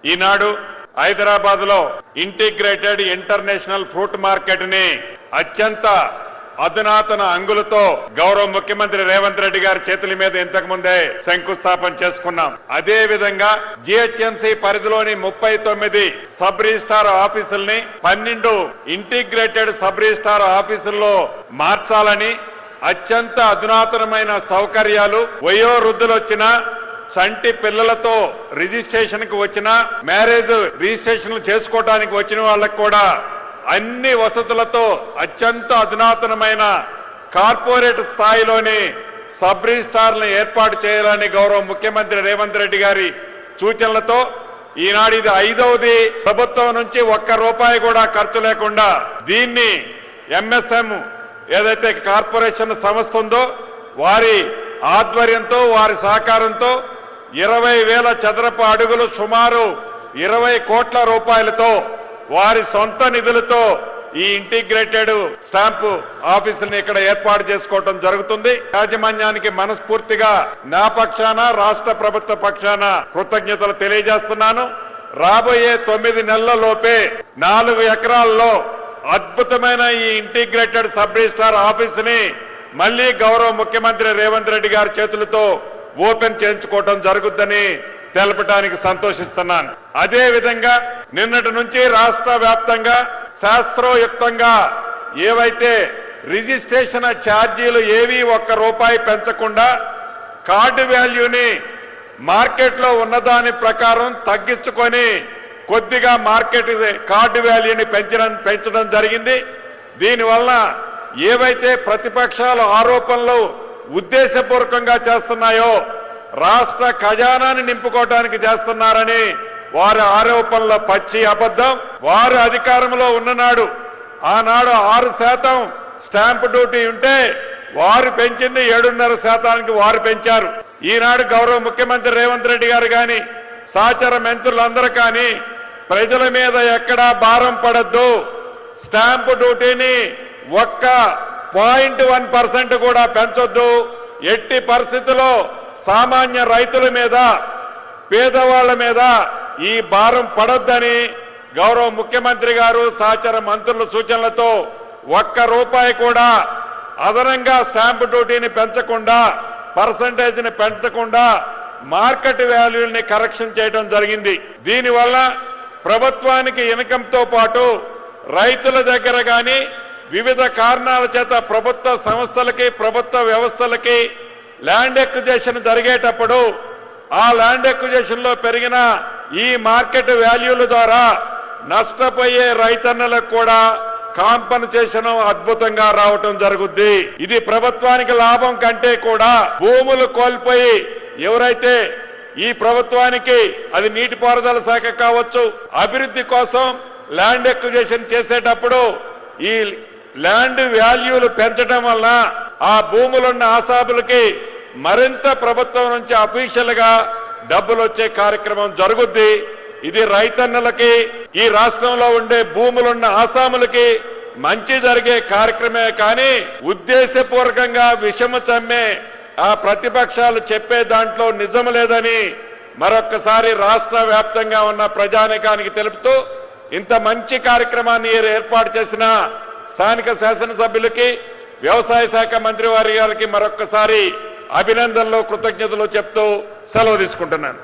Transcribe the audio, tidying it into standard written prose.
ఈనాడు హైదరాబాద్ లో integrated international fruit market ని అత్యంత అధునాతన అంగులతో గౌరవ ముఖ్యమంత్రి రేవంత్ రెడ్డి గారి చేతుల మీద ఇంతకు ముందే శంకుస్థాపన చేసుకున్నాం. అదే విధంగా జిహెచ్ఎంసీ పరిధిలోని 39 సబ్ రిజిస్టార్ ఆఫీసుల్ని 12 ఇంటిగ్రేటెడ్ సబ్ రిజిస్టార్ ఆఫీసుల్లో మార్చాలని, అత్యంత అధునాతనమైన సౌకర్యాలు, వయోవృద్ధులు వచ్చిన చంటి పిల్లలతో రిజిస్ట్రేషన్ కు వచ్చిన, మ్యారేజ్ రిజిస్ట్రేషన్ చేసుకోవడానికి వచ్చిన వాళ్ళకు కూడా అన్ని వసతులతో అత్యంత అధునాతనమైన కార్పొరేట్ స్థాయిలోని సబ్ రిజిస్టార్లను ఏర్పాటు చేయాలని గౌరవ ముఖ్యమంత్రి రేవంత్ రెడ్డి గారి సూచనలతో ఈనాడు ఇది 5వది ప్రభుత్వం నుంచి ₹1 కూడా ఖర్చు లేకుండా దీన్ని ఎంఎస్ఎం ఏదైతే కార్పొరేషన్ సంస్థ ఉందో వారి ఆధ్వర్యంతో, వారి సహకారంతో 20,000 చదరపు అడుగులు, సుమారు 20 కోట్ల రూపాయలతో వారి సొంత నిధులతో ఈ ఇంటిగ్రేటెడ్ స్టాంపు ఆఫీసులను ఇక్కడ ఏర్పాటు చేసుకోవడం జరుగుతుంది. యాజమాన్యానికి మనస్ఫూర్తిగా నా పక్షాన, రాష్ట్ర ప్రభుత్వ పక్షాన కృతజ్ఞతలు తెలియజేస్తున్నాను. రాబోయే 9 నెలల లోపే 4 ఎకరాల్లో అద్భుతమైన ఈ ఇంటిగ్రేటెడ్ సబ్ రిజిస్టార్ ఆఫీసుని మళ్లీ గౌరవ ముఖ్యమంత్రి రేవంత్ రెడ్డి గారి చేతులతో ఓపెన్ చేయించుకోవడం జరుగుతుందని తెలపడానికి సంతోషిస్తున్నాను. అదే విధంగా నిన్నటి నుంచి రాష్ట్ర వ్యాప్తంగా శాస్త్రోయుక్తంగా ఏవైతే రిజిస్ట్రేషన్ ఛార్జీలు ఏవి ₹1 పెంచకుండా కార్డు వాల్యూని మార్కెట్లో ఉన్నదాని ప్రకారం తగ్గించుకొని కొద్దిగా మార్కెట్ కార్డు వాల్యూని పెంచడం జరిగింది. దీనివల్ల ఏవైతే ప్రతిపక్షాలు ఆరోపణలు ఉద్దేశపూర్వకంగా చేస్తున్నాయో, రాష్ట్ర ఖజానాన్ని నింపుకోవడానికి చేస్తున్నారని వారి ఆరోపణల పచ్చి అబద్ధం. వారు అధికారంలో ఉన్ననాడు ఆనాడు 6% స్టాంప్ డ్యూటీ ఉంటే వారు పెంచింది 7.5% వారు పెంచారు. ఈనాడు గౌరవ ముఖ్యమంత్రి రేవంత్ రెడ్డి గారు కానీ, సహచర మంత్రులందరూ కానీ ప్రజల మీద ఎక్కడా భారం పడద్దు, స్టాంప్ డ్యూటీని 1.1% కూడా పెంచొద్దు, ఎట్టి పరిస్థితుల్లో సామాన్య రైతుల మీద, పేదవాళ్ల మీద ఈ భారం పడొద్దని గౌరవ ముఖ్యమంత్రి గారు సహచర మంత్రుల సూచనలతో ₹1 కూడా అదనంగా స్టాంపు డ్యూటీని పెంచకుండా, పర్సంటేజ్ని పెంచకుండా మార్కెట్ వాల్యూని కరెక్షన్ చేయడం జరిగింది. దీనివల్ల ప్రభుత్వానికి ఇన్కంతో పాటు రైతుల దగ్గర కానీ వివిధ కారణాల చేత ప్రభుత్వ సంస్థలకి, ప్రభుత్వ వ్యవస్థలకి ల్యాండ్ ఎక్విజిషన్ జరిగేటప్పుడు ఆ ల్యాండ్ ఎక్విజిషన్ లో పెరిగిన ఈ మార్కెట్ వాల్యూల ద్వారా నష్టపోయే రైతన్నలకు కూడా కాంపన్సేషన్ అద్భుతంగా రావటం జరుగుద్ది. ఇది ప్రభుత్వానికి లాభం కంటే కూడా భూములు కోల్పోయి ఎవరైతే ఈ ప్రభుత్వానికి, అది నీటిపారుదల శాఖ కావచ్చు, అభివృద్ధి కోసం ల్యాండ్ ఎక్విజిషన్ చేసేటప్పుడు ఈ ల్యాండ్ వాల్యూలు పెంచడం వల్ల ఆ భూములున్న ఆసాములకి మరింత ప్రభుత్వం నుంచి అఫీషియల్ గా డబ్బులు వచ్చే కార్యక్రమం జరుగుద్ది. ఇది రైతన్నలకి, ఈ రాష్ట్రంలో ఉండే భూములున్న ఆసాములకి మంచి జరిగే కార్యక్రమే కానీ ఉద్దేశపూర్వకంగా విషము చమ్మే ఆ ప్రతిపక్షాలు చెప్పే దాంట్లో నిజం లేదని మరొక్కసారి రాష్ట్ర వ్యాప్తంగా ఉన్న ప్రజానీకానికి తెలుపుతూ, ఇంత మంచి కార్యక్రమాన్ని ఏర్పాటు చేసిన స్థానిక శాసనసభ్యులకి, వ్యవసాయ శాఖ మంత్రి వారి గారికి మరొక్కసారి అభినందనలు, కృతజ్ఞతలు చెప్తూ సెలవు తీసుకుంటున్నాను.